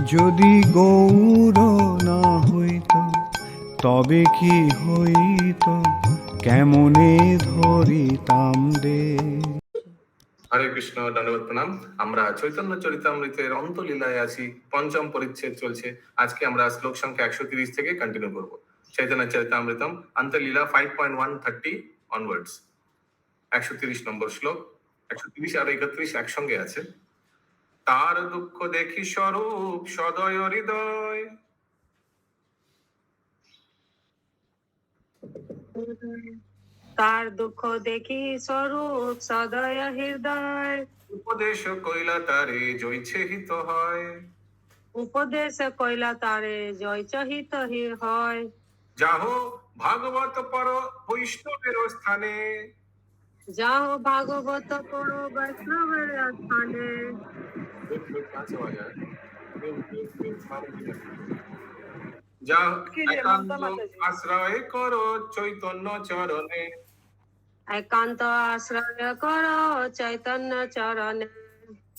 যদি গৌর না হইত তবে কি হইত, কেমনে ধরিতাম রে। হরে কৃষ্ণ, দণ্ডবত প্রণাম। আমরা চৈতন্য চরিতামৃতের অন্তলীলায় আছি, পঞ্চম পরিচ্ছেদ চলছে। আজকে আমরা শ্লোক সংখ্যা 130 থেকে কন্টিনিউ করব। চৈতন্য চরিতামৃতম অন্তলীলা 5.130 অনওয়ার্ডস। 130 নম্বর শ্লোক। 130 আর 31 একসঙ্গে আছে। তার দুঃখ দেখি স্বরূপ সদয় হৃদয়, তার দুঃখ দেখি স্বরূপ সদয় হৃদয়, উপদেশ কইলা তারে জয়ছে হিত হয়। উপদেশ কইলা তারে জয় চহিত হয়। যাহ ভাগবত পর বৈষ্ণবের স্থানে, যাও ভাগবত পর বৈষ্ণবের স্থানে, যা একান্ত আশ্রয় করো চৈতন্য চরণে। একান্ত আশ্রয় কর চৈতন্য চরণে।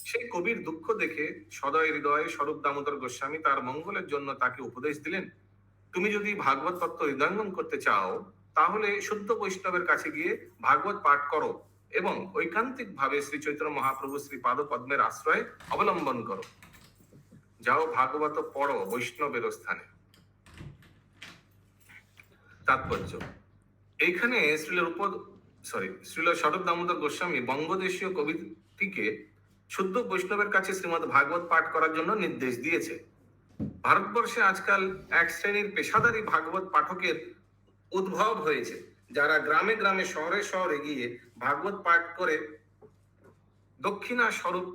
সেই কবির দুঃখ দেখে সদয় হৃদয়ে স্বরূপ দামোদর গোস্বামী তার মঙ্গলের জন্য তাকে উপদেশ দিলেন, তুমি যদি ভাগবত তত্ত্ব হৃদয়ঙ্গম করতে চাও তাহলে শুদ্ধ বৈষ্ণবের কাছে গিয়ে ভাগবত পাঠ করো এবং ঐকান্তিক ভাবে শ্রী চৈতন্য মহাপ্রভু শ্রী পাদ পদ্মের আশ্রয় অবলম্বন করো। যাও ভাগবত পড়ো বৈষ্ণবের স্থানে। তাৎপর্য, এইখানে শ্রীল স্বরূপ দামোদর গোস্বামী বঙ্গদেশীয় কবিটিকে শুদ্ধ বৈষ্ণবের কাছে শ্রীমদ ভাগবত পাঠ করার জন্য নির্দেশ দিয়েছে। ভারতবর্ষে আজকাল এক শ্রেণীর পেশাদারী ভাগবত পাঠকের উদ্ভব হয়েছে, যারা গ্রামে গ্রামে শহরে শহরে গিয়ে ভাগবত পাঠ করে দক্ষিণা স্বরূপ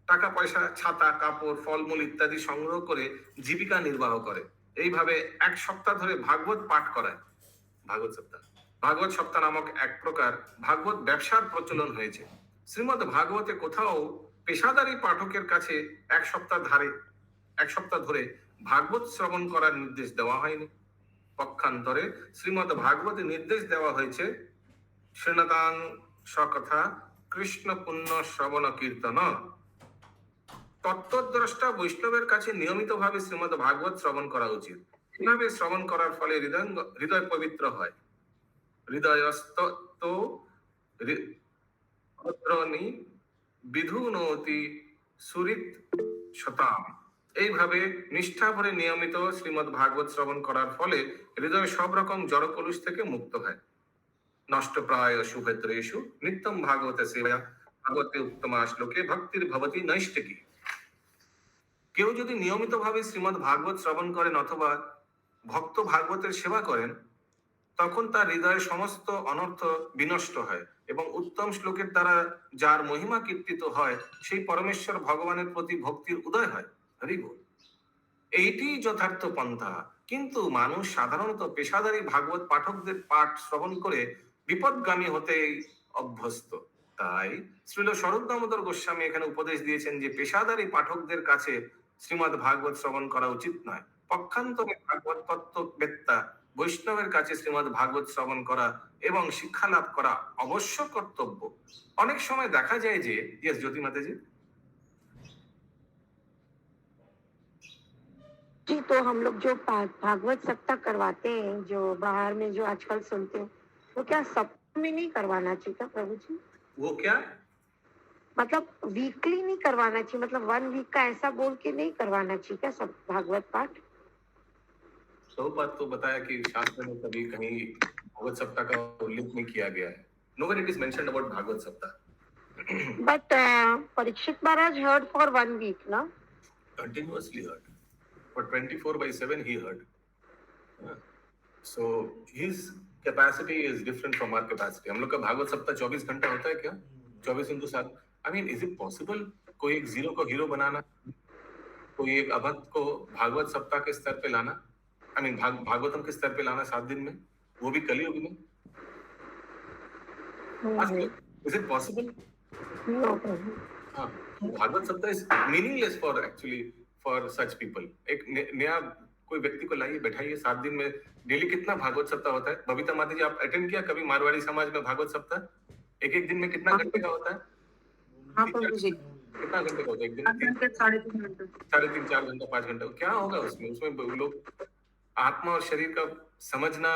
টাকা পয়সা, ছাতা, কাপড়, ফলমূল ইত্যাদি সংগ্রহ করে জীবিকা নির্বাহ করে। এইভাবে এক সপ্তাহ ধরে ভাগবত পাঠ করায়। ভাগবত সপ্তাহ নামক এক প্রকার ভাগবত ব্যবসার প্রচলন হয়েছে। শ্রীমদ ভাগবতে কোথাও পেশাদারী পাঠকের কাছে এক সপ্তাহ ধরে ভাগবত শ্রবণ করার নির্দেশ দেওয়া হয়নি। পক্ষান্তরে শ্রীমদ ভাগবতে নির্দেশ দেওয়া হয়েছে, শৃণতাং সকথা কৃষ্ণ পুণ্য শ্রবণ কীর্তন। তত্ত্বদ্রষ্টা বৈষ্ণবের কাছে নিয়মিতভাবে শ্রীমদ ভাগবত শ্রবণ করা উচিত। এভাবে শ্রবণ করার ফলে হৃদয় পবিত্র হয়। হৃদয়স্থ বিধুনতি সুরিত শতাম। এইভাবে নিষ্ঠা ভরে নিয়মিত শ্রীমদ ভাগবত শ্রবণ করার ফলে হৃদয় সব রকম জড়কলুষ থেকে মুক্ত হয়। নষ্ট প্রায় শুভেত্রেষু নিত্যম ভাগবতে সেবা ভাগবতে উত্তমা শ্লোকে ভক্তির ভবতি নৈষ্ঠিকী। কেউ যদি নিয়মিতভাবে শ্রীমদ ভাগবত শ্রবণ করেন অথবা ভক্ত ভাগবতের সেবা করেন, তখন তার হৃদয়ে সমস্ত অনর্থ বিনষ্ট হয় এবং উত্তম শ্লোকের দ্বারা যার মহিমা কীর্তিত হয় সেই পরমেশ্বর ভগবানের প্রতি ভক্তির উদয় হয়। হরি বল। এইটি যথার্থ পন্থা। কিন্তু মানুষ সাধারণত পেশাদারী ভাগবত পাঠকদের পাঠ শ্রবণ করে বিপদগামী হতে অভ্যস্ত। তাই শ্রীল স্বরূপ দামোদর গোস্বামী এখানে উপদেশ দিয়েছেন যে পেশাদারী পাঠকদের কাছে শ্রীমদ ভাগবত শ্রবণ করা উচিত নয়। পক্ষান্তরে ভাগবত তত্ত্ববেত্তা বৈষ্ণবের কাছে শ্রীমদ ভাগবত শ্রবণ করা এবং শিক্ষা লাভ করা অবশ্য কর্তব্য। অনেক সময় দেখা যায় যে, ইয়েস জ্যোতি মাতাজি। जी, तो हम लोग जो भागवत सप्ताह करवाते हैं, जो बाहर में जो आजकल सुनते हैं, वो क्या सप्ताह में नहीं करवाना चाहिए क्या प्रभु जी? वो क्या? मतलब वीकली नहीं करवाना चाहिए, मतलब 1 वीक का ऐसा बोल के नहीं करवाना चाहिए क्या सब भागवत पाठ? बात तो बताया कि शास्त्र में कभी कहीं भागवत सप्ताह का उल्लेख नहीं किया गया है। Nowhere it is mentioned about Bhagavat सप्ताह. But Parikshit Maharaj heard for 1 week, no? Continuously heard. For 24/7 he heard. So his capacity is different from our capacity. हम लोग का भागवत सप्ताह 24 घंटा होता है क्या? 24x7. I mean, is it possible कोई एक जीरो को हीरो बनाना, कोई एक अभक्त को भागवत सप्ताह के स्तर पे लाना, I mean भागवतम के स्तर पे लाना 7 दिन में, वो भी कलयुग में? Is it possible? No. हाँ, भागवत सप्ताह is meaningless for actually for such people. एक नया कोई व्यक्ति को लाइए, बैठाइए 7 दिन में। डेली कितना भागवत सप्ताह होता है? बबीता माता जी, आप अटेंड किया कभी मारवाड़ी समाज में भागवत सप्ताह? एक दिन में कितना घंटे का होता है? हाँ प्रभु जी। कितना घंटे का होता है एक दिन में? 3.5 घंटे। 3.5 4 घंटा 5 घंटा क्या होगा उसमें? उसमें लोग आत्मा और शरीर का समझना,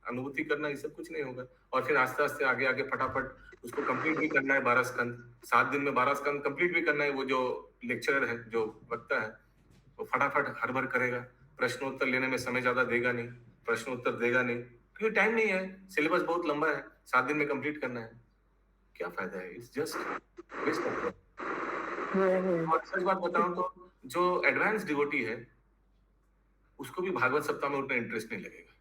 अनुभूति करना, ये सब कुछ नहीं होगा। और फिर आस्ते आस्ते आगे आगे फटाफट उसको कंप्लीट भी करना है 12 स्कंद, 7 दिन में 12 स्कंद कंप्लीट भी करना है। वो जो लेक्चरर है, जो वक्ता है, वो फटाफट हर भर करेगा, प्रश्नोत्तर लेने में समय ज्यादा देगा नहीं, प्रश्न उत्तर देगा नहीं, क्योंकि टाइम नहीं है, सिलेबस बहुत लंबा है, 7 दिन में कंप्लीट करना है। क्या फायदा है? It's just waste of time. और सच बात बताऊं तो जो एडवांस डिवोटी है उसको भी भागवत सप्ताह में उतना इंटरेस्ट नहीं लगेगा।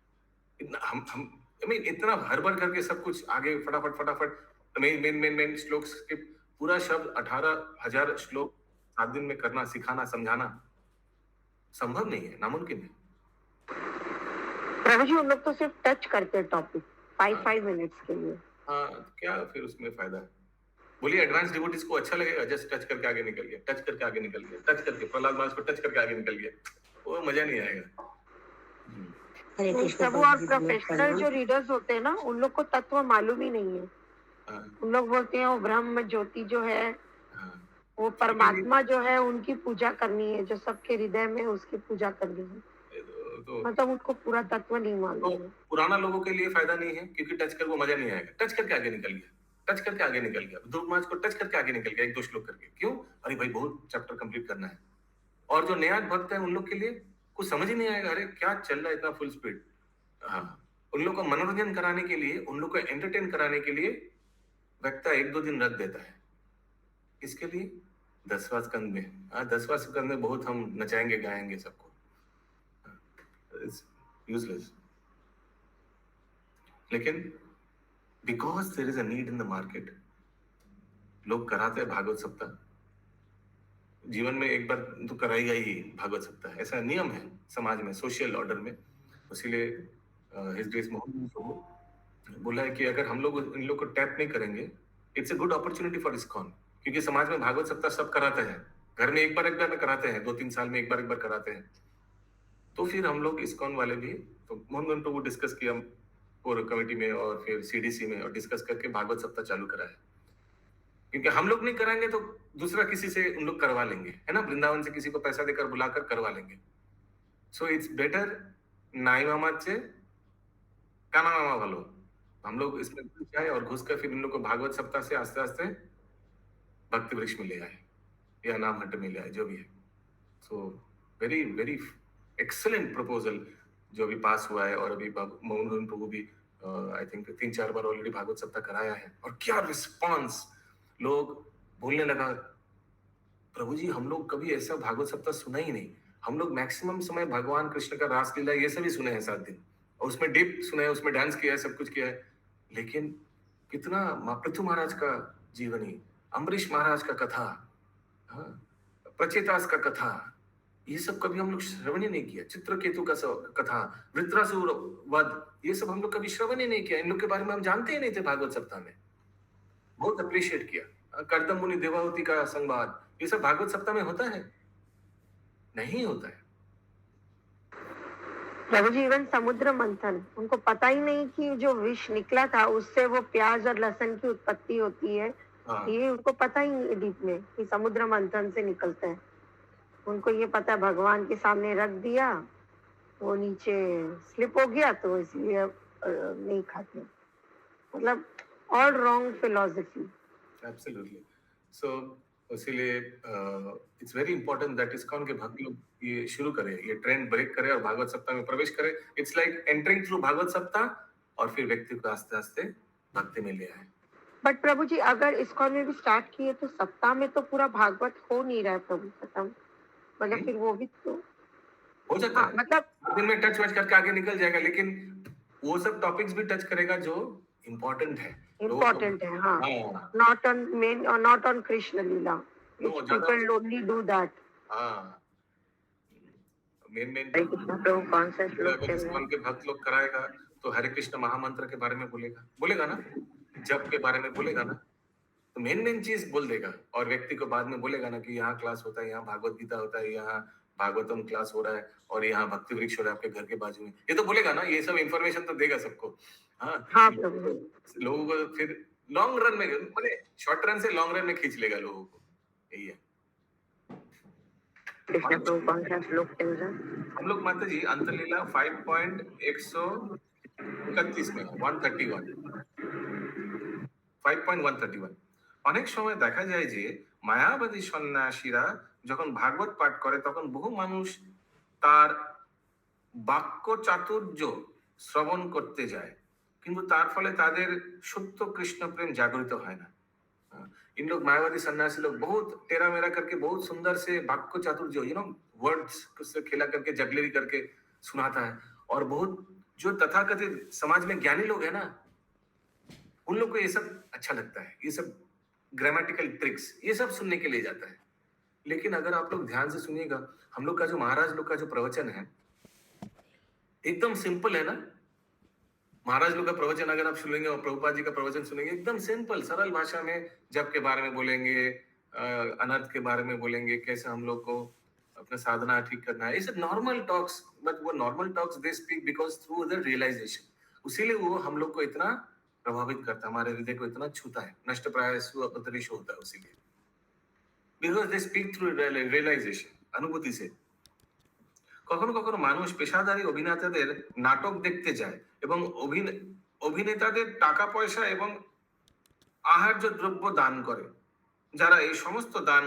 इतना हम आई मीन इतना हर भर करके सब कुछ आगे फटाफट फटाफट मेन मेन मेन मेन श्लोक के पूरा शब्द 18,000 श्लोक 7 दिन में करना, सिखाना, समझाना संभव नहीं है, नामुमकिन है। प्रभु जी, उन लोग तो सिर्फ टच करते हैं टॉपिक 5 मिनट्स के लिए। हाँ, क्या फिर उसमें फायदा है? बोलिए, एडवांस डिवोटीज को अच्छा लगेगा? जस्ट टच करके आगे निकल गया, टच करके आगे निकल गया, टच करके प्रहलाद महाराज को टच करके आगे निकल गया, वो मजा नहीं आएगा। हरे नहीं, कृष्ण प्रभु, और प्रोफेशनल जो रीडर्स होते हैं ना, उन लोग को तत्व मालूम ही नहीं है। हाँ, उन लोग बोलते हैं वो ब्रह्म ज्योति जो है, हाँ। वो परमात्मा जो है, उनकी पूजा करनी है, जो सबके हृदय में है, उसकी पूजा करनी है। तो मतलब उनको पूरा तत्व नहीं तो मालूम है। पुराना लोगों के लिए फायदा नहीं है, क्योंकि टच कर वो मजा नहीं आएगा। टच करके आगे निकल गया, टच करके आगे निकल गया, ध्रुव महाराज को टच करके आगे निकल गया, 1-2 श्लोक करके। क्यों? अरे भाई, बहुत चैप्टर कंप्लीट करना है। और जो नया भक्त है उन लोग के लिए कुछ समझ ही नहीं आएगा, अरे क्या चल रहा है इतना फुल स्पीड। हाँ, उन लोग को मनोरंजन कराने के लिए, उन लोग को एंटरटेन कराने के लिए वक्ता 1-2 दिन रख देता है। इसके लिए 10वां स्कंद में, 10वां स्कंद में बहुत हम नचाएंगे गाएंगे सबको, यूजलेस। लेकिन because there is a need in the market, लोग कराते हैं भागवत सप्ताह। जीवन में एक बार तो कराएगा ही भागवत सप्ताह, ऐसा नियम है समाज में, सोशल ऑर्डर में। इसीलिए हिज ग्रेस मोहन को बोला है कि अगर हम लोग इन लोग को टैप नहीं करेंगे, it's a good opportunity for ISKCON, क्योंकि समाज में भागवत सप्ताह सब कराते हैं, घर में एक बार में कराते हैं, 2-3 साल में एक बार कराते हैं। तो फिर हम लोग इस्कॉन वाले भी, तो मोहन प्रभु डिस्कस किया पूरे कमेटी में और फिर सीडीसी में, और डिस्कस करके भागवत सप्ताह चालू करा है। क्योंकि हम लोग नहीं कराएंगे तो दूसरा किसी से उन लोग करवा लेंगे, है ना, वृंदावन से किसी को पैसा देकर बुलाकर करवा लेंगे। सो इट्स बेटर नाई मामा से काना मामा वालो, हम लोग इसमें घुस जाए और घुस कर फिर इन लोग को भागवत सप्ताह से आस्ते आस्ते भक्ति वृक्ष में ले आए या नाम हट में ले आए, जो भी है। So very very excellent proposal जो अभी पास हुआ है। और अभी मोहन प्रभु भी आई थिंक 3-4 बार ऑलरेडी भागवत सप्ताह कराया है, और क्या रिस्पांस! लोग बोलने लगा, प्रभु जी हम लोग कभी ऐसा भागवत सप्ताह सुना ही नहीं, हम लोग मैक्सिमम समय भगवान कृष्ण का रासलीला ये सभी सुने हैं 7 दिन, और उसमें डिप सुना है, उसमें डांस किया है, सब कुछ किया है। लेकिन कितना पृथु महाराज का जीवनी, अम्बरीश महाराज का कथा, प्रचेतास का कथा, ये सब कभी हम लोग श्रवण ही नहीं किया। चित्रकेतु का कथा, वृत्रासुर वध, ये सब हम लोग कभी श्रवण ही नहीं किया। इन लोग के बारे में हम जानते ही नहीं थे भागवत सप्ताह में। बहुत अप्रिशिएट किया। कर्दम मुनि देवावती का संवाद, ये सब भागवत सप्ताह में होता है? नहीं होता है। प्रभु जी, इवन समुद्र मंथन, उनको पता ही नहीं कि जो विष निकला था उससे वो प्याज और लहसुन की उत्पत्ति होती है। हाँ, ये उनको पता ही नहीं है डीप में कि समुद्र मंथन से निकलता है। उनको ये पता है भगवान के सामने रख दिया, वो नीचे स्लिप हो गया, तो इसलिए नहीं खाते। मतलब ऑल रॉन्ग फिलॉसफी। एब्सोल्युटली। सो इसीलिए it's very important that ISKCON के भक्त लोग ये शुरू करें, ये ट्रेंड ब्रेक करें और भागवत सप्ताह में प्रवेश करें। It's like entering through Bhagavat सप्ताह, और फिर व्यक्ति को आस्ते आस्ते भक्ति में ले आए। बट प्रभु जी, अगर इस्कॉन में भी स्टार्ट किए तो सप्ताह में तो पूरा भागवत हो नहीं रहा है प्रभु, खत्म। मतलब फिर वो भी तो हो जाता है, मतलब दिन में टच वच करके आगे निकल जाएगा, लेकिन वो सब टॉपिक्स भी टच करेगा जो इम्पोर्टेंट है। इम्पोर्टेंट है। हाँ, हाँ, नॉट ऑन मेन और नॉट ऑन कृष्ण लीला। तो ज्यादा पीपल ओनली डू दैट। हाँ, मेन प्रभु कौन सा श्लोक अगर चल रहा इस्कॉन है? के भक्त लोग कराएगा तो हरे कृष्ण महामंत्र के बारे में बोलेगा ना, जप के बारे में बोलेगा ना, तो मेन चीज बोल देगा। और व्यक्ति को बाद में बोलेगा ना कि यहाँ क्लास होता है, यहाँ भागवत गीता होता है, यहाँ भागवतम क्लास हो रहा है, और यहाँ भक्ति वृक्ष हो रहा है आपके घर के बाजू में। ये तो बोलेगा ना, ये सब इंफॉर्मेशन तो देगा सबको। हाँ प्रभु। लोगों को फिर लॉन्ग रन में, मैंने शॉर्ट रन से लॉन्ग रन में खींच लेगा लोगों को। यही है। कृष्ण प्रभु कौन सा श्लोक चल रहा है? हम लोग माता जी अंतलीला 5.131 में 131 5.131 অনেক সময় দেখা যায় যে মায়াবাদী সন্ন্যাসীরা যখন ভাগবত পাঠ করে তখন বহু মানুষ তার বাক্য চাতুর্য শ্রবণ করতে যায়, কিন্তু তার ফলে তাদের সত্য কৃষ্ণ প্রেম জাগরিত হয় না। इन लोग मायावादी सन्यासी लोग बहुत टेरा मेरा करके बहुत सुंदर से वाक्य चातुर्य वर्ड्स से खेला करके जगलेरी करके सुनाता है, और बहुत जो तथाकथित समाज में ज्ञानी लोग है ना, उन लोग को ये सब अच्छा लगता है, ये सब ग्रामेटिकल ट्रिक्स ये सब सुनने के लिए जाता है। लेकिन अगर आप लोग ध्यान से सुनिएगा, हम लोग का जो महाराज लोग का जो प्रवचन है एकदम सिंपल है ना। महाराज लोग का प्रवचन अगर आप सुनेंगे और प्रभुपाद जी का प्रवचन सुनेंगे, एकदम सिंपल सरल भाषा में जप के बारे में बोलेंगे, अनर्थ के बारे में बोलेंगे, कैसे हम लोग को अपना साधना ठीक करना है, ये नॉर्मल टॉक्स। बट वो normal talks they speak because through the realization, उसीलिए वो हम लोग को इतना प्रभावित करता है, हमारे हृदय को इतना छूता है, नष्ट प्राय अपतरिश होता है, उसीलिए because they speak through realization, अनुभूति से। কখনো কখনো মানুষ পেশাদারী অভিনেতাদের নাটক দেখতে যায় এবং অভিনেতাদের টাকা পয়সা এবং আহার্য দ্রব্য দান করে, যারা এই সমস্ত দান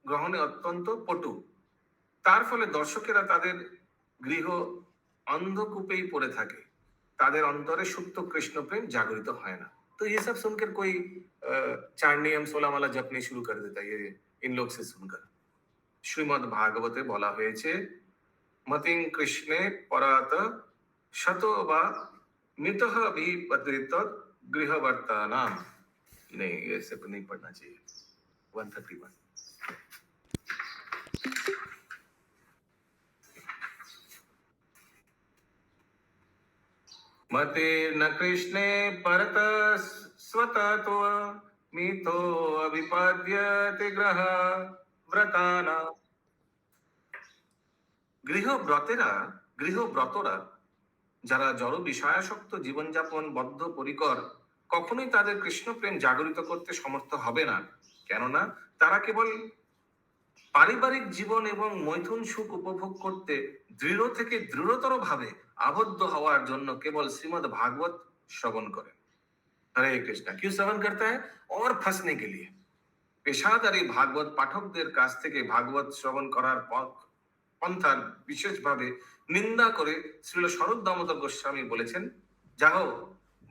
গ্রহণে অত্যন্ত পটু। তার ফলে দর্শকেরা তাদের গৃহ অন্ধকূপেই পড়ে থাকে, তাদের অন্তরে সুপ্ত কৃষ্ণ প্রেম জাগরিত হয় না। तो ये सब सुनकर कोई 4 नियम 16 माला जपने शुरू कर देता है, ये इन लोग से सुनकर। श्रीमद् भागवते বলা হয়েছে मतिं कृष्णे परात शतो वा मितः विपत्रित गृहवर्तानाम। नहीं, ये सब नहीं पढ़ना चाहिए। 131 मते न कृष्णे परत स्वततो मितो अभिपाद्यते ग्रह व्रताना। গৃহব্রতরা যারা জড় বিষয়াসক্ত জীবনযাপন বদ্ধ পরিকর কখনোই তাদের কৃষ্ণ প্রেম জাগরিত করতে সমর্থ হবে না, কেননা তারা কেবল পারিবারিক জীবন এবং মৈথুন সুখ উপভোগ করতে দৃঢ় থেকে দৃঢ়তর ভাবে আবদ্ধ হওয়ার জন্য কেবল শ্রীমদ্ ভাগবত শ্রবণ করে। হরে কৃষ্ণ। क्यों श्रवण करता है? और फंसने के लिए। পেশাদারী ভাগবত পাঠকদের কাছ থেকে ভাগবত শ্রবণ করার পন্থা বিশেষভাবে নিন্দা করে শ্রীল স্বরূপ দামোদর গোস্বামী বলেছেন, যাহো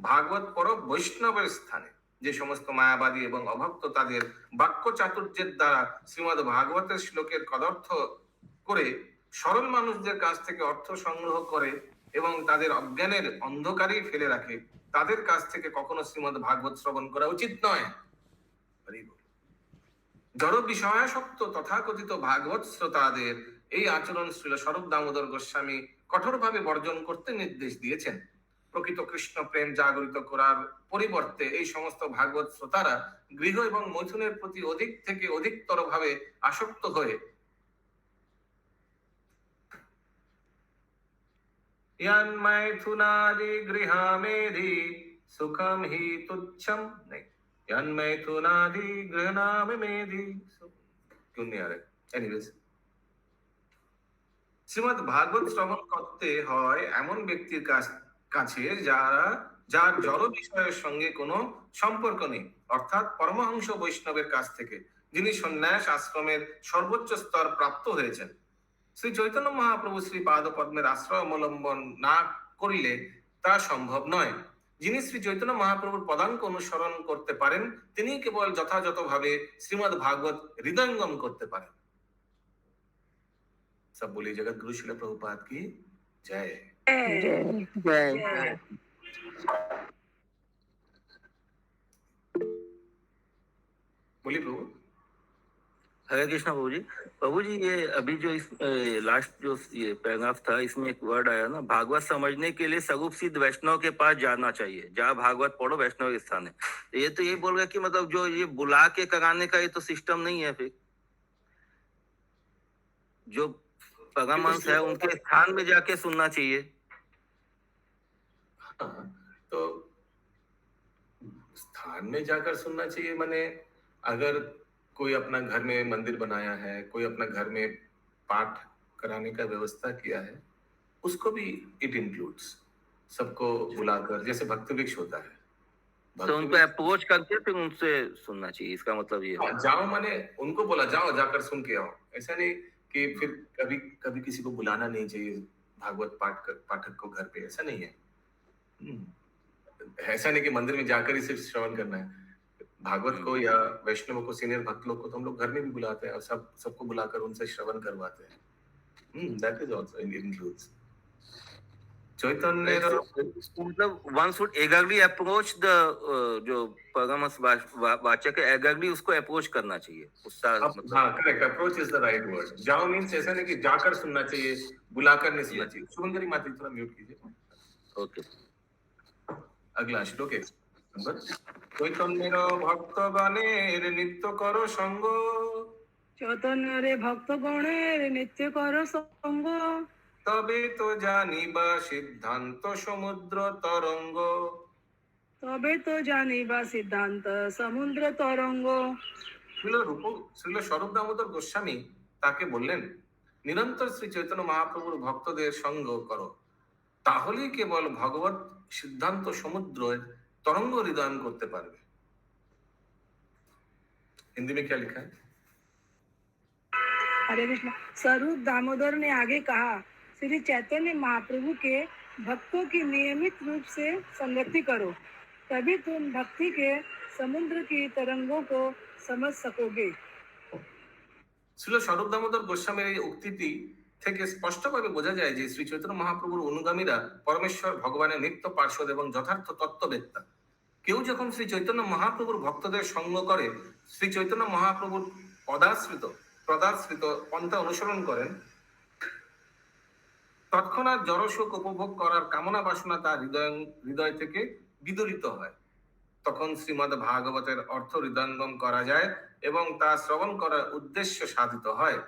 ভাগবত পর বৈষ্ণবের স্থানে যে সমস্ত মায়াবাদী এবং অভক্ত তাদের বাক্য চাতুর্যের দ্বারা শ্রীমদ্ ভাগবতের শ্লোকের কদর্থ করে সরল মানুষদের কাছ থেকে অর্থ সংগ্রহ করে এবং তাদের অজ্ঞানের অন্ধকারেই ফেলে রাখে, তাদের কাছ থেকে কখনো শ্রীমদ্ ভাগবত শ্রবণ করা উচিত নয়। জড় বিষয়াসক্ত তথাকথিত ভাগবত শ্রোতাদের এই আচরণ শ্রীল স্বরূপ দামোদর গোস্বামী কঠোরভাবে বর্জন করতে নির্দেশ দিয়েছেন। প্রকৃত কৃষ্ণ প্রেম জাগরিত করার পরিবর্তে এই সমস্ত ভাগবত শ্রোতারা গৃহ এবং মৈথুনের প্রতি অধিক থেকে অধিকতর ভাবে আসক্ত হয়ে यन्मैथुनादि गृहामेधि सुखम हि तुच्छम नहीं यन्मैथुनादि गृहनाम मेधि क्यों नहीं आ रहे? एनीवेज, শ্রীমদ্ ভাগবত শ্রবণ করতে হয় এমন ব্যক্তির কাছে যার জড় বিষয়ের সঙ্গে কোনো সম্পর্ক নেই, অর্থাৎ পরমহংস বৈষ্ণবের কাছ থেকে, যিনি সন্ন্যাস আশ্রমের সর্বোচ্চ স্তর প্রাপ্ত হয়েছেন। শ্রী চৈতন্য মহাপ্রভু শ্রী পাদ পদ্মের আশ্রয় অবলম্বন না করিলে তা সম্ভব নয়। যিনি শ্রী চৈতন্য মহাপ্রভুর পদাঙ্ক অনুসরণ করতে পারেন, তিনি কেবল যথাযথভাবে শ্রীমদ্ ভাগবত হৃদয়ঙ্গম করতে পারেন। सब बोलिए जगत गुरु श्रील प्रभुपाद की जय। बोलिए प्रभु। हरे कृष्णा प्रभु जी ये अभी जो इस लास्ट जो ये पैराग्राफ था, इसमें एक वर्ड आया ना, भागवत समझने के लिए स्वरूप सिद्ध वैष्णव के पास जाना चाहिए, जहाँ भागवत पढ़ो वैष्णव के स्थान है। ये तो ये बोल रहा है कि मतलब जो ये बुला के कराने का ये तो सिस्टम नहीं है, फिर जो परमहंस है उनके स्थान में जाके सुनना चाहिए। तो स्थान में जाकर सुनना चाहिए, माने अगर कोई अपना घर में मंदिर बनाया है, कोई अपना घर में पाठ कराने का व्यवस्था किया है, उसको भी इट इंक्लूड्स, सबको बुलाकर, जैसे भक्ति वृक्ष होता है। तो भक्ति उनको वृक्ष, अप्रोच करके फिर उनसे सुनना चाहिए, इसका मतलब ये हाँ, है। जाओ माने उनको बोला जाओ, जाकर सुन के आओ। ऐसा नहीं कि फिर कभी कभी किसी को बुलाना नहीं चाहिए भागवत पाठक को घर पे, ऐसा नहीं है। ऐसा नहीं कि मंदिर में जाकर ही सिर्फ श्रवण करना है। भागवत को या वैष्णव को, सीनियर भक्त लोग को तो हम लोग घर में भी बुलाते हैं और सबको बुलाकर उनसे श्रवण करवाते हैं। दैट इज आल्सो इंक्लूड्स चैतन्य। मतलब one should eagerly approach the जो परमहंस वाचक है, एगरली उसको अप्रोच करना चाहिए, उसका मतलब। हाँ, correct, approach is the right word. जाओ मीन्स ऐसा नहीं कि जाकर सुनना चाहिए, बुलाकर नहीं सुनना चाहिए। शुभंकरी माता थोड़ा म्यूट कीजिए। ओके, अगला श्लोक है চৈতন্যের ভক্তগণের নিত্য করো সঙ্গ, চৈতন্যরে ভক্তগণের নিত্য কর সঙ্গ, তবে তো জানিবা সিদ্ধান্ত সমুদ্র তরঙ্গ। তবে তো জানিবা সিদ্ধান্ত সমুদ্র তরঙ্গ। শ্রীল স্বরূপ দামোদর গোস্বামী তাকে বললেন, নিরন্তর শ্রী চৈতন্য মহাপ্রভুর ভক্তদের সঙ্গ করো, তাহলেই কেবল ভগবত সিদ্ধান্ত সমুদ্রের तरंग हृदयन करते पारबे। हिंदी में क्या लिखा है? हरे कृष्ण। स्वरूप दामोदर ने आगे कहा, श्री चैतन्य महाप्रभु के भक्तों की नियमित रूप से संगति करो, तभी तुम भक्ति के समुद्र की तरंगों को समझ सकोगे। श्रील स्वरूप दामोदर गोस्वामीर এই উক্তিটি থেকে স্পষ্টভাবে বোঝা যায় যে শ্রী চৈতন্য মহাপ্রভুর অনুগামীরা পরমেশ্বর ভগবানের নিত্য পার্শ্বদ এবং যথার্থ তত্ত্ববেত্তা। কেউ যখন শ্রী চৈতন্য মহাপ্রভুর ভক্তদের সঙ্গ করে, শ্রী চৈতন্য মহাপ্রভুর পদাশ্রিত পন্থা অনুসরণ করেন, তৎক্ষণাৎ জড়সুখ উপভোগ করার কামনা বাসনা তার হৃদয় থেকে বিদরিত হয়। তখন শ্রীমদ্ ভাগবতের অর্থ হৃদয়ঙ্গম করা যায় এবং তা শ্রবণ করার উদ্দেশ্য সাধিত হয়।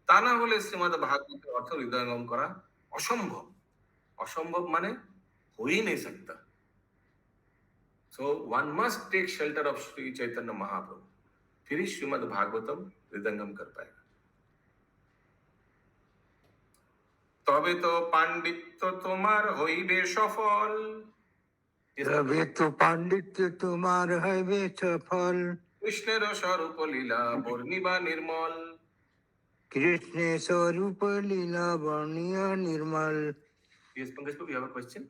তা না হলে শ্রীমদ্ ভাগবতের অর্থ হৃদয়ঙ্গম করা অসম্ভব। অসম্ভব মানে हो ही नहीं सकता। So one must take shelter of Sri Chaitanya Mahaprabhu, फिर ही श्रीमद् भागवतम हृदयंगम कर पाएगा। तबे तो पांडित्य तुम्हार হইবে সফল, তবে তো পাণ্ডিত্য তোমার হইবে সফল। কৃষ্ণের স্বরূপ লীলা বর্ণিবা নির্মল। কৃষ্ণের স্বরূপ লীলা বর্ণিয়া নির্মল। Yes, Pankaj, you have a question?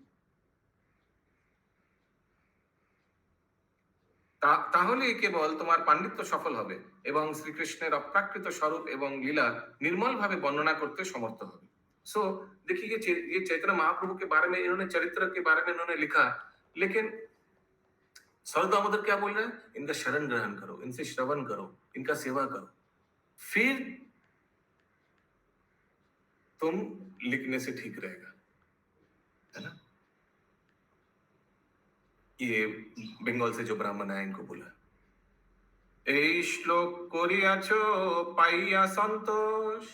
তাহলে কেবল তোমার পাণ্ডিত্য সফল হবে এবং শ্রীকৃষ্ণের অপ্রাকৃত স্বরূপ এবং লীলা निर्मल भावे वर्णना करते समर्थ হবে। सो देखिए ये चैतन्य महाप्रभु के बारे में, इन्होंने चरित्र के बारे में इन्होंने लिखा, लेकिन स्वरूप दामोदर क्या बोल रहे हैं? इनका शरण ग्रहण करो, इनसे श्रवण करो, इनका सेवा करो, फिर तुम लिखने से ठीक रहेगा, है ना? ये बंगाल से जो ब्राह्मण है इनको बोला। এই শ্লোক করিয়াছ পাইয়া সন্তোষ,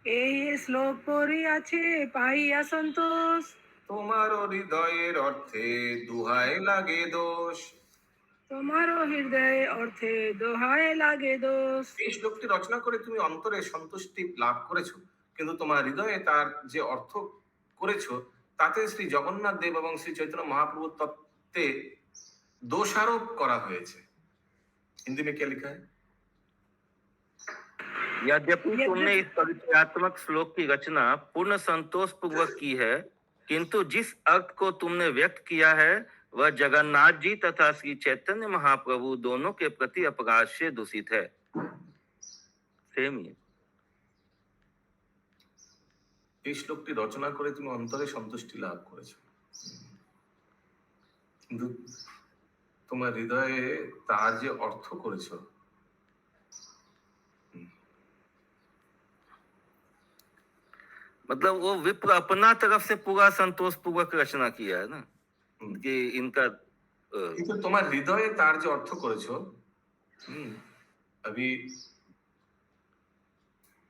এই শ্লোক করিয়াছে পাইয়া সন্তোষ, তোমার হৃদয়ের অর্থে দুহাই লাগে দোষ। তোমারও হৃদয়ে অর্থে দোহায় লাগে দোষ। এই শ্লোকটি রচনা করে তুমি অন্তরে সন্তুষ্টি লাভ করেছো, কিন্তু তোমার হৃদয়ে তার যে অর্থ করেছো তাতে শ্রী জগন্নাথ দেব এবং শ্রী চৈতন্য মহাপ্রভুর তত্ত্বে दोषारोप करा হয়েছে। हिंदी में क्या लिखा है? यद्यपि तुमने इस परिचयात्मक श्लोक की रचना पूर्ण संतोष पूर्वक की है, किंतु जिस अर्थ को तुमने व्यक्त किया है वह जगन्नाथ जी तथा श्री चैतन्य महाप्रभु दोनों के प्रति अपराध से दूषित है। सेम ही এই শ্লোকটি রচনা করে তুমি অন্তরে সন্তুষ্টি লাভ করেছো, কিন্তু তোমার হৃদয়ে তার যে অর্থ করেছো, मतलब वो विप्र अपना तरफ से पूरा संतोष पूर्वक रचना किया है ना, कि इनका কিন্তু তোমার হৃদয়ে তার যে অর্থ করেছো, अभी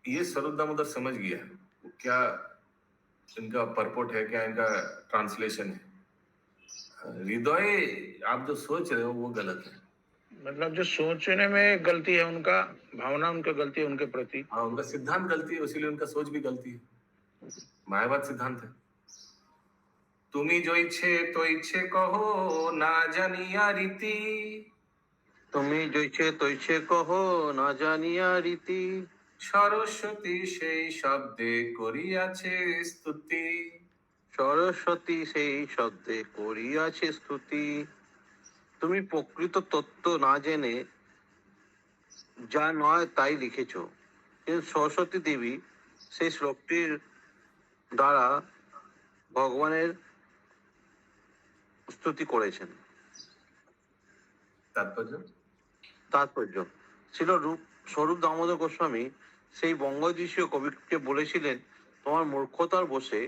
ये स्वरूप दामोदर समझ गया क्या इनका परपोट है, क्या इनका ट्रांसलेशन है। हृदय आप जो सोच रहे हो वो गलत है। मतलब जो सोचने में गलती है उनका, भावना उनका गलती है उनके प्रति। हाँ, उनका सिद्धांत गलती है, इसीलिए उनका सोच भी गलती है। मायावाद सिद्धांत है। তুমি তো ইচ্ছে কহো না জানিয়া রীতি। তুমি জৈছে তৈছে কহ না জানিয়া রীতি। সরস্বতী সেই শব্দে করিয়াছে স্তুতি। সরস্বতী সেই শব্দে করিয়াছে স্তুতি। তুমি প্রকৃত তত্ত্ব না জেনে যা নয় তাই লিখেছ, কিন্তু সরস্বতী দেবী সেই শ্লোকটির দ্বারা ভগবানের স্তুতি করেছেন। তাৎপর্য তাৎপর্য ছিল স্বরূপ দামোদর গোস্বামী সেই বঙ্গদেশীয় কবিকে বলেছিলেন, তোমার মূর্খতার বসে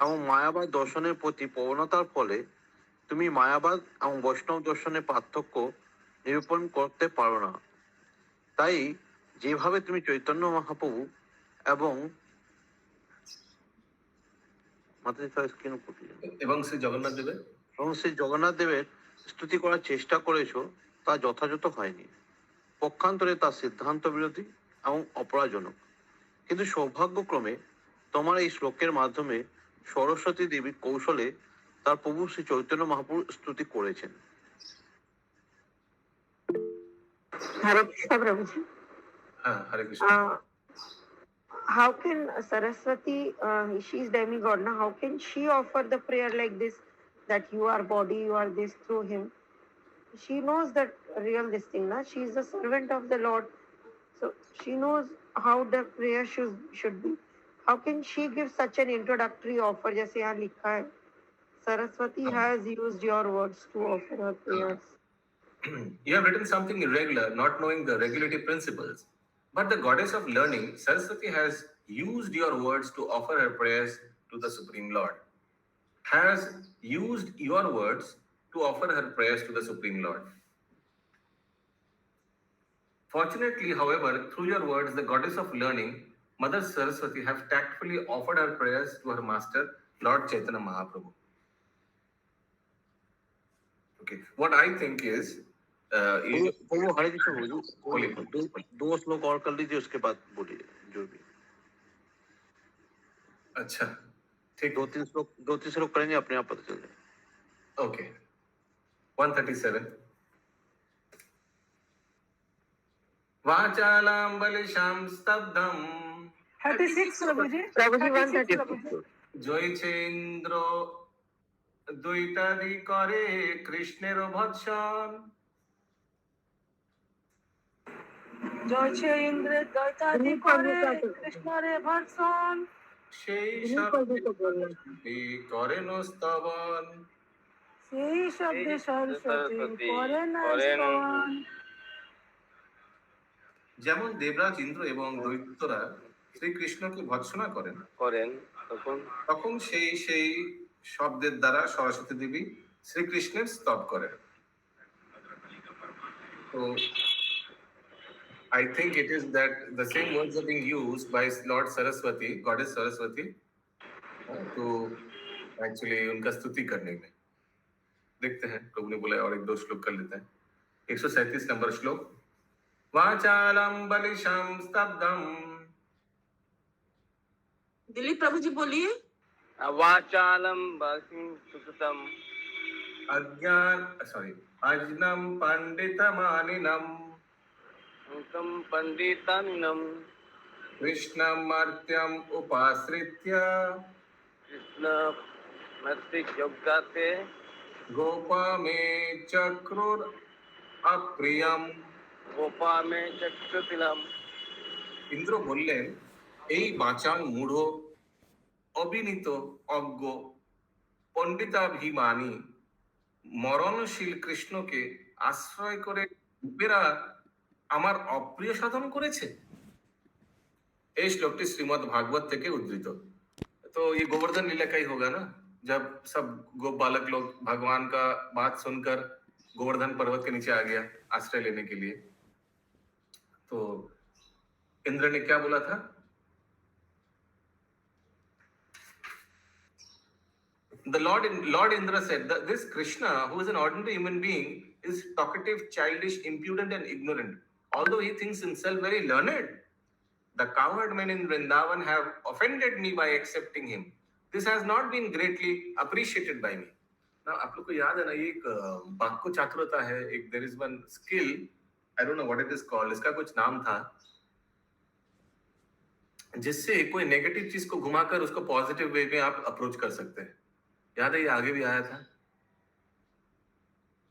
এবং মায়াবাদ দর্শনের প্রতি প্রবণতার ফলে তুমি মায়াবাদ এবং বৈষ্ণব দর্শনের পার্থক্য নিরূপণ করতে পারো না। তাই যেভাবে তুমি চৈতন্য মহাপ্রভু এবং এবং শ্রী জগন্নাথ দেবের এবং শ্রী জগন্নাথ দেবের স্তুতি করার চেষ্টা করেছো তা যথাযথ হয়নি। পক্ষান্তরে তা সিদ্ধান্ত বিরোধী এবং অপরাজনক। কিন্তু সৌভাগ্যক্রমে তোমার এই শ্লোকের মাধ্যমে সরস্বতী দেবী কৌশলে তার প্রভু শ্রী চৈতন্য মহাপ্রভু স্তুতি করেছেন। हरे कृष्ण प्रभु जी। হ্যাঁ, হরে Krishna. How can Saraswati, she is demigod now, how can she offer the prayer like this, that you are body, you are this through him? She knows that real this thing, na? She is the servant of the Lord, so she knows how the prayer should be. How can she give such an introductory offer? जैसे यहाँ लिखा है, Saraswati has used your words to offer her prayers. You have written something irregular, not knowing the regulative principles. But the goddess of learning, Saraswati, has used your words to offer her prayers to the Supreme Lord. Has used your words to offer her prayers to the Supreme Lord. Fortunately, however, through your words, the goddess of learning, Mother Saraswati, have tactfully offered her prayers to her master, Lord Chaitanya Mahaprabhu. Okay, what I think is, प्रभु हरे कृष्ण प्रभु बोलिए। दो श्लोक और कर लीजिए, उसके बाद बोलिए जो भी। अच्छा, ठीक, दो तीन श्लोक करेंगे, अपने आप पता चल जाए। okay. 137. वाचालां बलिशां स्तब्धं 36 प्रभु जी। प्रभु जी 36 136 प्रभु जी। জয়ছেন্দ্র দ্বৈতাদি করে কৃষ্ণের ভৎসন। জয়ছে ইন্দ্র দৈতাদি করে কৃষ্ণরে ভর্ষণ। সেই শব্দে করেন স্তবন। সেই শব্দে সরস্বতী করেন স্তবন। যেমন দেবরাজ ইন্দ্র এবং দৈত্যরা শ্রীকৃষ্ণকে ভৎসনা করেন তখন সেই শব্দের দ্বারা সরস্বতী দেবী শ্রীকৃষ্ণের স্তব করেন। তো I think it is that the same words are being used by Lord Saraswati, Goddess Saraswati, to actually उनका स्तुति करने में। देखते हैं, प्रभु ने बोला और एक दो श्लोक कर लेते हैं। 137 नंबर श्लोक। वाचालम बलिशम स्तब्धम। दिलीप प्रभु जी बोलिए। वाचालम बलिशम सुतम अज्ञान पंडितमानिनम पंडितानिनम कृष्णमर्त्यम उपाश्रित्य कृष्ण मस्तिष्क योगाते गोपा में चक्रुर अप्रियम गोपा में चक्रतिलम। ইন্দ্র বললেন, এই বাঁচাল মূঢ় অবিনীত অজ্ঞ পণ্ডিতাভিমানী মরণশীল কৃষ্ণকে আশ্রয় করে গোপেরা আমার অপ্রিয় সাধন করেছে। এই শ্লোকটি শ্রীমদ্ भागवत থেকে उद्धृत। तो ये गोवर्धन लीला का ही होगा ना, जब सब गोप बालक लोग भगवान का बात सुनकर गोवर्धन पर्वत के नीचे आ गया आश्रय लेने के लिए। तो इंद्र ने क्या बोला था? The Lord Indra said that this Krishna, who is an ordinary human being, is talkative, childish, impudent, and ignorant. Although he thinks himself very learned, the cowherd men in Vrindavan have offended me by accepting him. This has not been greatly appreciated by me. Now, आप लोग को याद है ना, ये एक वाक्य चातुरता है, एक there is one skill, I don't know what it is called, इसका कुछ नाम था, जिससे कोई नेगेटिव चीज को घुमाकर उसको पॉजिटिव वे में आप अप्रोच कर सकते हैं. याद है, ये आगे भी आया था.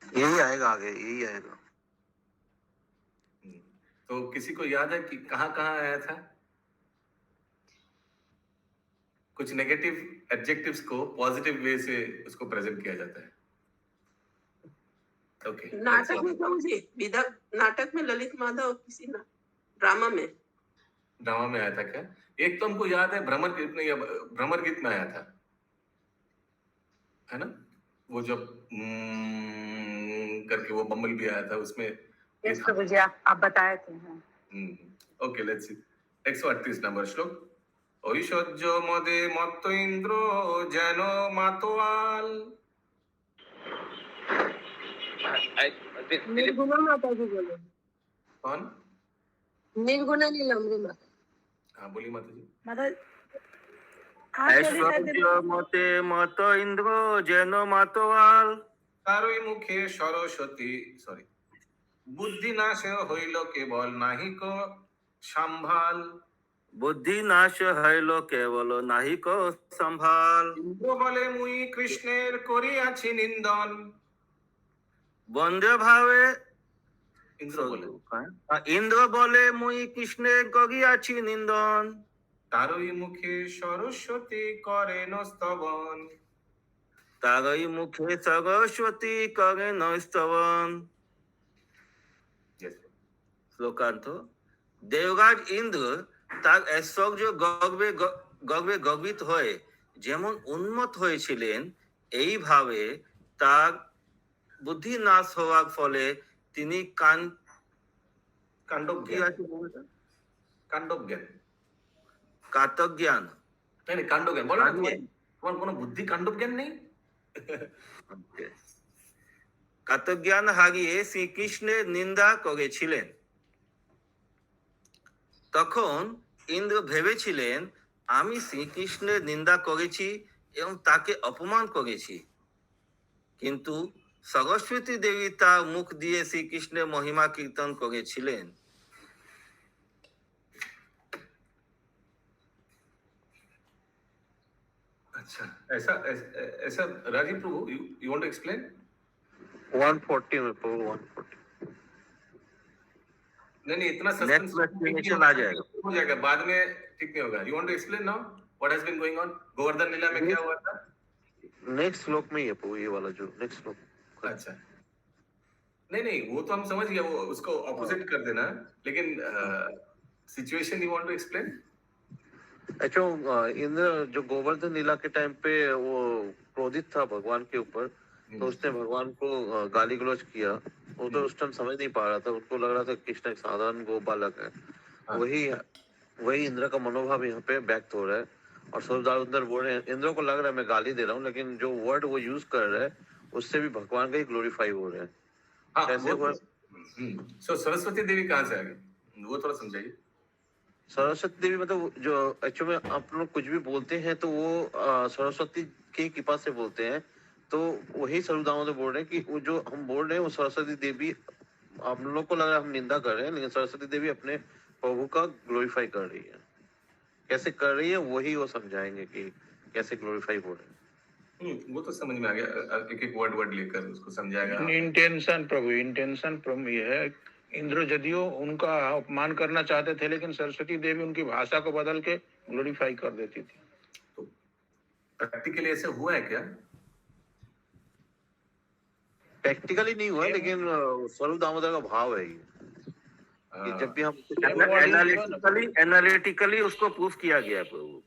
यही आएगा आगे, यही आएगा. तो किसी को याद है कि कहाँ कहाँ आया था? कुछ नेगेटिव एडजेक्टिव्स को पॉजिटिव वे से उसको प्रेजेंट किया जाता है. ओके. नाटक में प्रभुजी, विदक नाटक में ललित माधव किसी ना ड्रामा में आया था क्या? एक तो हमको याद है भ्रमर गीत में, या भ्रमर गीत में आया था, है ना? वो जब करके वो बम्बल भी आया था उसमें. यस प्रभुजी, आप बताए थे. Okay, let's see. 138 नंबर श्लोक. ঐশ্বর্য মদে মত্ত ইন্দ্র যেন মাতোয়াল. निर्गुणा माता जी बोले. कौन? निर्गुणा नीलमणी माता. हाँ, बोलिए माता जी. मतलब आप ऐश्वर्य मते मत इंद्र जेन मातोवाल. তারই মুখে সরস্বতী, সরি, বুদ্ধি নাশ হইল কেবল নাহিক সম্ভাল. बुद्धि नाश हইল কেবল নাহিক সম্ভাল. ইন্দ্র বলে মুই কৃষ্ণের করিয়াছি নিন্দন. বন্দে ভাবে ইন্দ্র বলে, ইন্দ্র বলে মুই কৃষ্ণের করিয়াছি নিন্দন. তারই মুখে সরস্বতী করেন স্তবন. তারই মুখে সরস্বতী করেন স্তবন. Yes. শ্লোকান্ত. দেবরাজ ইন্দ্র তার ঐশ্বর্য গর্বে গর্বিত হয়ে যেমন উন্মত্ত হয়েছিলেন, এইভাবে তার বুদ্ধি নাশ হওয়ার ফলে তিনি কাণ্ডব জ্ঞান. কাতজ্ঞান नहीं, कांडव ज्ञान बोलो ना. तुम्हारा कोनो बुद्धि कांडव ज्ञान नहीं? কাতজ্ঞান হারিয়ে শ্রীকৃষ্ণের নিন্দা করেছিলেন. তখন ইন্দ্র ভেবেছিলেন, আমি শ্রীকৃষ্ণের নিন্দা করেছি এবং তাকে অপমান করেছি, কিন্তু সরস্বতী দেবী তার মুখ দিয়ে শ্রীকৃষ্ণের মহিমা কীর্তন করেছিলেন. अच्छा, ऐसा ऐसा राजीव प्रभु, you want to explain? 140 में प्रभु 140. नहीं, इतना Next explanation आ जाएगा. हो जाएगा बाद में, ठीक नहीं होगा. You want to explain now what has been going on? Govardhan लीला में क्या हुआ था? नेक्स्ट श्लोक में ही है प्रभु, ये वाला जो नेक्स्ट श्लोक. अच्छा, नहीं, वो तो हम समझ गए, वो उसको ऑपोजिट कर देना. लेकिन situation you want to explain? अच्छा, इंद्र जो गोवर्धन लीला के टाइम पे वो क्रोधित था भगवान के ऊपर, तो उसने भगवान को गाली गलौज किया. वो तो उस टाइम समझ नहीं पा रहा था, उनको लग रहा था कृष्ण एक साधारण गो बालक है. वही इंद्र का मनोभाव यहाँ पे व्यक्त हो रहा है. और सूर्यदामोदर बोल रहे हैं, इंद्र को लग रहा है मैं गाली दे रहा हूँ, लेकिन जो वर्ड वो यूज कर रहा है उससे भी भगवान का ही ग्लोरीफाई हो रहा है. कैसे हुआ? सो सरस्वती देवी कहाँ से आ गई, वो थोड़ा समझाइए. सरस्वती देवी मतलब जो एक्चुअली में आप लोग कुछ भी बोलते हैं तो वो सरस्वती की कृपा से बोलते हैं. तो वही स्वरूप दामोदर बोल रहे हैं कि वो जो हम बोल रहे हैं वो सरस्वती देवी, आप लोग को लग रहा है हम निंदा कर रहे हैं, लेकिन सरस्वती देवी अपने प्रभु का ग्लोरीफाई कर रही है. कैसे कर रही है वही वो समझाएंगे कि कैसे ग्लोरीफाई हो रहे हैं. वो तो समझ में आ गया. एक एक वर्ड लेकर उसको समझाएगा. इंटेंशन प्रभु, इंटेंशन प्रभु ये है, इंद्र जदियो उनका अपमान करना चाहते थे, लेकिन सरस्वती देवी उनकी भाषा को बदल के ग्लोरीफाई कर देती थी. तो प्रैक्टिकली ऐसे हुआ है क्या? प्रैक्टिकली नहीं हुआ, लेकिन स्वरूप दामोदर का भाव है ये. कि जब भी हम एनालिटिकली उसको प्रूफ किया गया है प्रभु.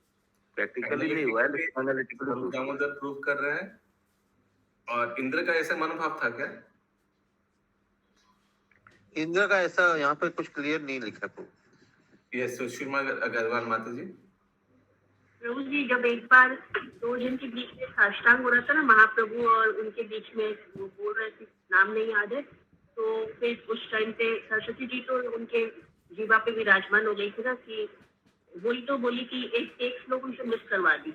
प्रैक्टिकली नहीं हुआ है, लेकिन एनालिटिकली दामोदर प्रूफ कर रहे हैं. और इंद्र का ऐसा मनोभाव था क्या? इंद्र का ऐसा यहाँ पे कुछ क्लियर नहीं लिखा प्रभु. यस, सुषमा अग्रवाल माता जी. प्रभु जी, जब एक बार दो जन के बीच में साष्टांग हो रहा था ना, महाप्रभु और उनके बीच में, वो बोल रहे थे, नाम नहीं याद है, तो फिर उस टाइम पे सरस्वती जी तो उनके जीवा पे विराजमान हो गई थी ना, कि वही तो बोली कि एक श्लोक उनसे मिस करवा दी।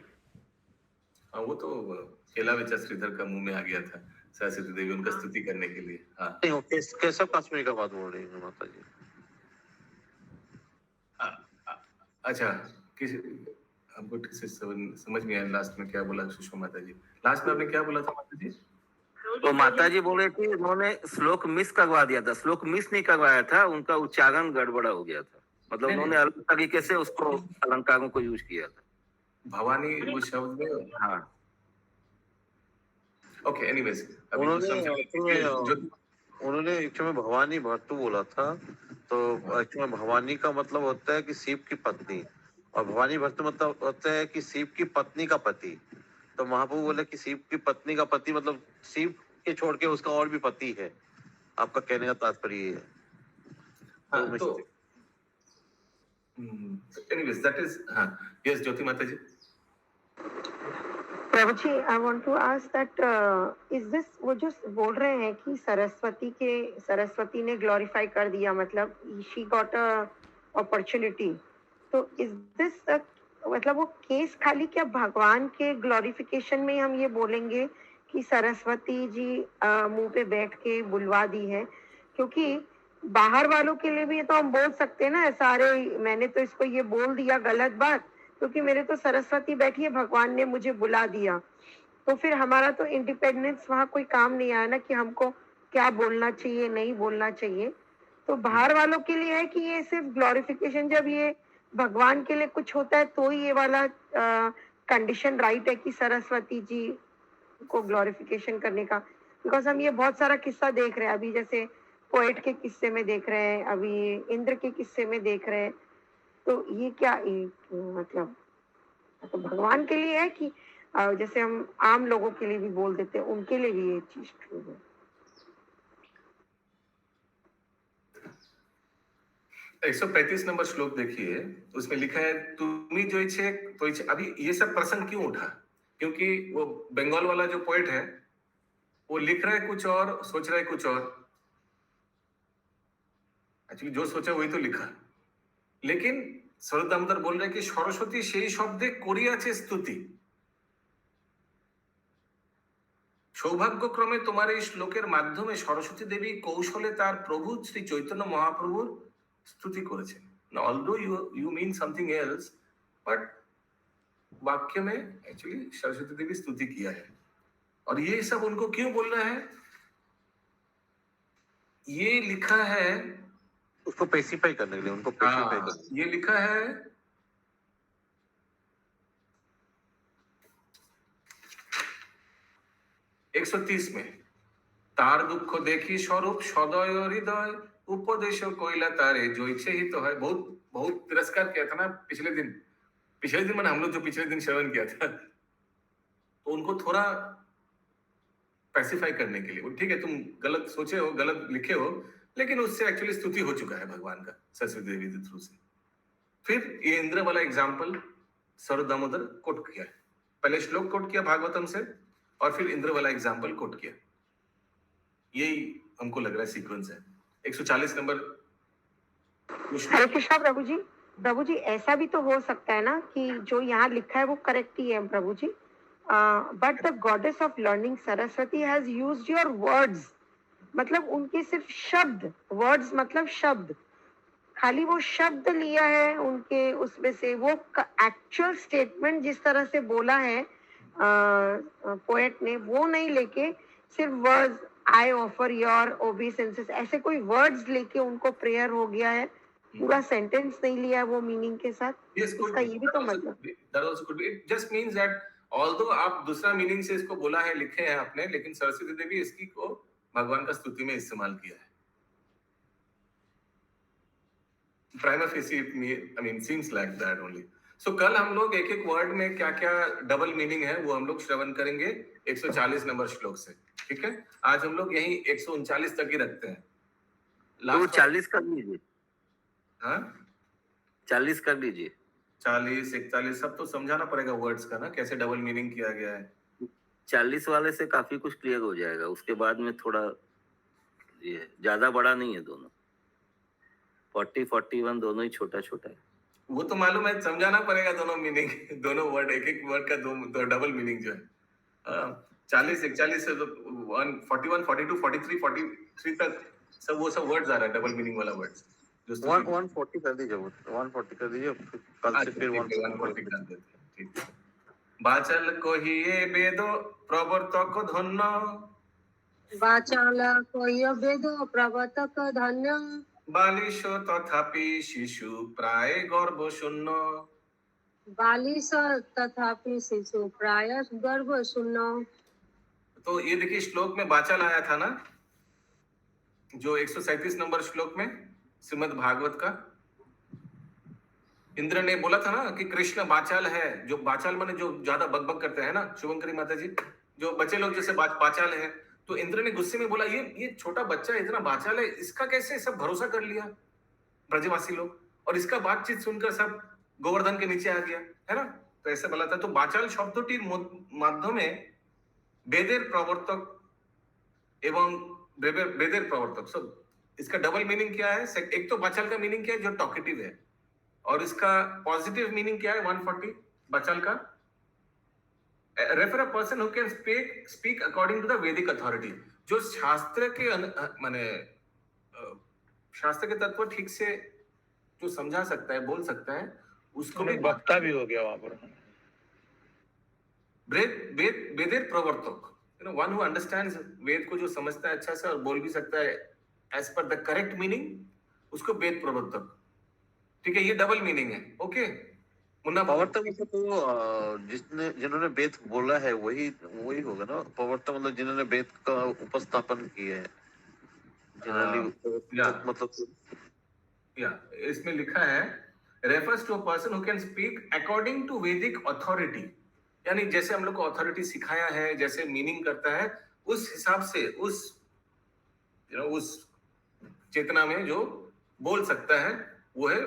हाँ, वो तो केला बेचा श्रीधर का मुंह में आ गया था सरस्वती देवी उनका स्तुति करने के लिए। हाँ, नहीं, वो केशव काश्मीरी का बात बोल रही है माता जी। अच्छा, किस हमको ठीक से समझ नहीं आया लास्ट में क्या बोला सुषमा माता जी। लास्ट में आपने क्या बोला था माता जी? तो माता जी बोले कि उन्होंने श्लोक मिस करवा दिया था। श्लोक मिस नहीं करवाया था, उनका उच्चारण गड़बड़ा हो गया था। मतलब उन्होंने अलग तरीके से उसको अलंकारों को यूज किया था। भवानी वो शब्द में, हाँ, ओके, एनीवेज उन्होंने एक्चुअली में भवानी भट्टू बोला था। तो एक्चुअली में भवानी का मतलब होता है कि शिव की पत्नी, और भवानी भट्टू मतलब होता है कि शिव की पत्नी का पति। तो महाप्रभु बोले कि शिव की पत्नी का पति मतलब शिव के छोड़ के उसका और भी पति है। आपका कहने का तात्पर्य ये है। हाँ, तो एनीवेज दैट इज, हाँ, यस ज्योति माता जी। प्रभु जी, I want to ask that is this, वो जो बोल रहे हैं कि सरस्वती ने ग्लोरीफाई कर दिया, मतलब शी गॉट अ अपॉर्चुनिटी, तो इज दिस मतलब वो केस खाली क्या भगवान के ग्लोरिफिकेशन में हम ये बोलेंगे कि सरस्वती जी मुंह पे बैठ के बुलवा दी है? क्योंकि बाहर वालों के लिए भी तो हम बोल सकते हैं ना सारे, मैंने तो इसको ये बोल दिया गलत बात क्योंकि मेरे तो सरस्वती बैठी है, भगवान ने मुझे बुला दिया। तो फिर हमारा तो इंडिपेंडेंस वहाँ कोई काम नहीं आया ना कि हमको क्या बोलना चाहिए नहीं बोलना चाहिए। तो बाहर वालों के लिए है कि ये सिर्फ ग्लोरिफिकेशन, जब ये भगवान के लिए कुछ होता है तो ही ये वाला कंडीशन राइट है कि सरस्वती जी को ग्लोरिफिकेशन करने का। बिकॉज हम ये बहुत सारा किस्सा देख रहे हैं अभी, जैसे पोएट के किस्से में देख रहे हैं, अभी इंद्र के किस्से में देख रहे हैं। तो ये क्या मतलब तो भगवान के लिए है कि जैसे हम आम लोगों के लिए भी बोल देते हैं, उनके लिए भी ये चीज ट्रू है? 135 नंबर श्लोक देखिए, उसमें लिखा है तुम्ही जो इच्छे तो इच्छे। अभी ये सब प्रसंग क्यों उठा? क्योंकि वो बंगाल वाला जो पोएट है वो लिख रहा है कुछ और, सोच रहा है कुछ और। एक्चुअली जो सोचा वही तो लिखा, लेकिन শরৎ দামোদর बोल रहे कि सरस्वती সেই শব্দে করিয়াছে স্তুতি। সৌভাগ্যক্রমে তোমার এই শ্লোকের মাধ্যমে সরস্বতী দেবী কৌশলে তার প্রভু শ্রী চৈতন্য মহাপ্রভুর स्तुति করেছেন। Now, although you mean something else, but वाक्य में एक्चुअली सरस्वती देवी स्तुति किया है। और ये सब उनको क्यों बोलना है? ये लिखा है उसको पेसिफाई करने के लिए, उनको पेसिफाई करने। ये लिखा है 130 में, तार दुख देखी स्वरूप सदय हृदय उपदेश कोयला तारे जो इच्छे ही तो है। बहुत बहुत तिरस्कार किया था ना पिछले दिन मैंने हम लोग जो पिछले दिन श्रवण किया था, तो उनको थोड़ा पैसिफाई करने के लिए, ठीक है तुम गलत सोचे हो, गलत लिखे हो, लेकिन उससे एक्चुअली स्तुति हो चुका है भगवान का सरस्वती देवी के थ्रू से। फिर ये इंद्र वाला एग्जाम्पल शरद दामोदर कोट किया, पहले श्लोक कोट किया भागवतम से और फिर इंद्र वाला एग्जाम्पल कोट किया। यही हमको लग रहा है सीक्वेंस है। 140 नंबर। हरे कृष्णा प्रभु जी। प्रभु जी, ऐसा भी तो हो सकता है ना कि जो यहाँ लिखा है वो करेक्ट ही है प्रभु जी, but the goddess of learning Saraswati has used your words, मतलब उनके सिर्फ शब्द, वर्ड्स मतलब शब्द, खाली वो शब्द लिया है उनके उसमें से, वो एक्चुअल स्टेटमेंट जिस तरह से बोला है पोएट ने वो नहीं लेके सिर्फ words, I offer your obeisances, ऐसे कोई वर्ड्स लेके उनको प्रेयर हो गया है, पूरा सेंटेंस नहीं लिया वो मीनिंग के साथ। इसका ये भी तो मतलब that also could be. It just means that although आप दूसरा मीनिंग से इसको बोला है, लिखे हैं आपने, लेकिन सरस्वती देवी इसकी को भगवान का स्तुति में इस्तेमाल किया है। Prima facie, I mean, seems like that only. So कल हम लोग एक एक वर्ड में क्या क्या डबल मीनिंग है वो हम लोग श्रवण करेंगे 140 नंबर श्लोक से, ठीक है? आज हम लोग यही 139 तक ही रखते हैं। तो 40 कर लीजिए। हाँ, 40 कर लीजिए। 40, 41 सब तो समझाना पड़ेगा वर्ड्स का ना, कैसे डबल मीनिंग किया गया है। 40 वाले से काफी कुछ क्लियर हो जाएगा, उसके बाद में थोड़ा ये ज्यादा बड़ा नहीं है दोनों। 40, 41 दोनों ही छोटा छोटा है। वो तो मालूम है, समझाना पड़ेगा दोनों मीनिंग, दोनों वर्ड, एक एक वर्ड का दो डबल मीनिंग जो है। 40, 41 से तो 41, 42, 43, 43 तक सब वो सब वर्ड्स आ रहा है, डबल मीनिंग वाला वर्ड्स। 140 कर दीजिए, 140 कर दीजिए, कल से फिर 140 कर देते हैं, ठीक है। बाचल कहिए बेदो प्रवर्तक धन्य, बाचाल कोय वेद प्रवर्तक धन्य, बालिश तथापि शिशु प्राय गर्भ शून्य। बालिश तथापि शिशु प्राय गर्भ शून्य। तो ये देखिए श्लोक में बाचाल आया था ना, जो 137 नंबर श्लोक में श्रीमद् भागवत का। इंद्र ने बोला था ना कि कृष्ण बाचाल है, जो बाचाल माने जो ज्यादा बकबक करते हैं ना, शुभंकरी माता जी, जो बच्चे लोग जैसे बाचाल है। तो इंद्र ने गुस्से में बोला, ये छोटा बच्चा इतना बाचाल है, इसका कैसे सब भरोसा कर लिया ब्रजवासी लोग, और इसका बातचीत सुनकर सब गोवर्धन के नीचे आ गया, है ना। तो ऐसे बोला था। तो बाचाल शब्दটির মাধ্যমে वेदेर प्रवर्तक एवं वेदेर प्रवर्तक, सब इसका डबल मीनिंग क्या है। एक तो बाचाल का मीनिंग क्या है, जो टॉकेटिव है, और इसका पॉजिटिव मीनिंग क्या है 140 बाचाल का, refer a person who can speak according to the Vedic authority, जो शास्त्र के माने शास्त्र के तत्व ठीक से जो समझा सकता है, बोल सकता है, उसको भी वक्ता भी हो गया वहां पर। वेदेर प्रवर्तक, वन हु अंडरस्टैंड्स वेद को, जो समझता है अच्छा से और बोल भी सकता है as per the correct meaning, उसको वेद प्रवर्तक। ठीक है, ये डबल मीनिंग है। ओके मुन्ना, प्रवर्तक मतलब तो जिन्होंने वेद बोला है वही होगा ना। प्रवर्तक मतलब जिन्होंने वेद का उपस्थापन किया है, मतलब या इसमें लिखा है refers to a person who can speak according to Vedic authority, यानी जैसे हम लोग को अथॉरिटी सिखाया है, जैसे मीनिंग करता है, उस हिसाब से उस चेतना में जो बोल सकता है वो है,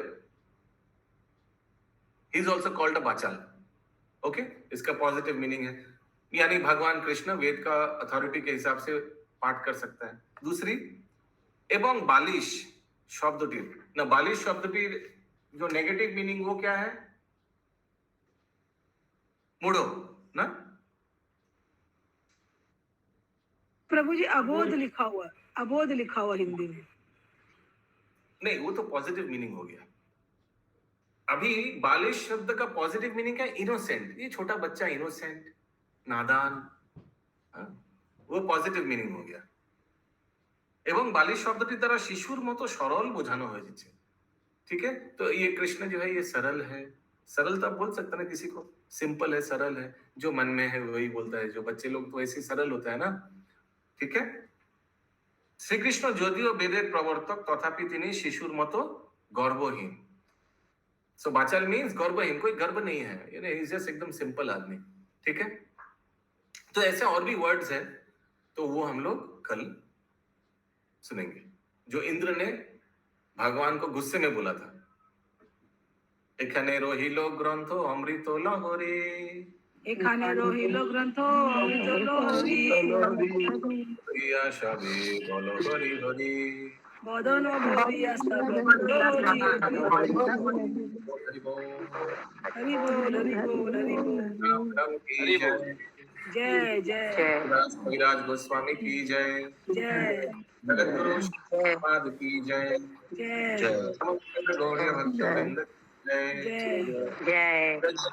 he is also called a बाचाल। ओके, इसका पॉजिटिव मीनिंग है, यानी भगवान कृष्ण वेद का अथॉरिटी के हिसाब से पाठ कर सकता है। दूसरी, एवं बालिश शब्दটির ना, बालिश शब्दটির जो नेगेटिव मीनिंग वो क्या है, मुड़ो ना। प्रभु जी अबोध लिखा हुआ, अबोध लिखा हुआ हिंदी में। नहीं, वो तो पॉजिटिव मीनिंग हो गया। अभी बालिश शब्द का पॉजिटिव मीनिंग है इनोसेंट, ये छोटा बच्चा इनोसेंट, नादान, वो पॉजिटिव मीनिंग हो गया। এবং বালিশ শব্দটি দ্বারা শিশুর মতো সরল বোঝানো হয়েছে। ठीक है, तो ये कृष्ण जो है ये सरल है। सरल तो आप बोल सकते ना किसी को, सिंपल है, सरल है, जो मन में है वही बोलता है। जो बच्चे लोग तो ऐसे सरल होता है ना। ठीक है, श्री कृष्ण যদিও বেদের প্রবর্তক তথাপি তিনি শিশুর মতো গর্বহীন। सो बाचाल मीन्स गर्भहीन, कोई गर्भ नहीं है, यानी ही इज जस्ट एकदम सिंपल आदमी। ठीक है, तो ऐसे और भी वर्ड्स हैं, तो वो हम लोग कल सुनेंगे, जो इंद्र ने भगवान को गुस्से में बोला था। एखाने रहिलो ग्रंथ अमृत लहरी, एखाने रहिलो ग्रंथ अमृत लहरी, प्रिया सবে বল হরি হরি, बदन भरिया सब हरि बोल, हरि बोल, हरि बोल, हरि बोल। जय जय विराज गोस्वामी की जय, जय जगत गुरु श्रीपाद की जय, जय समस्त गौड़ीय भक्तवृंद की जय। जय।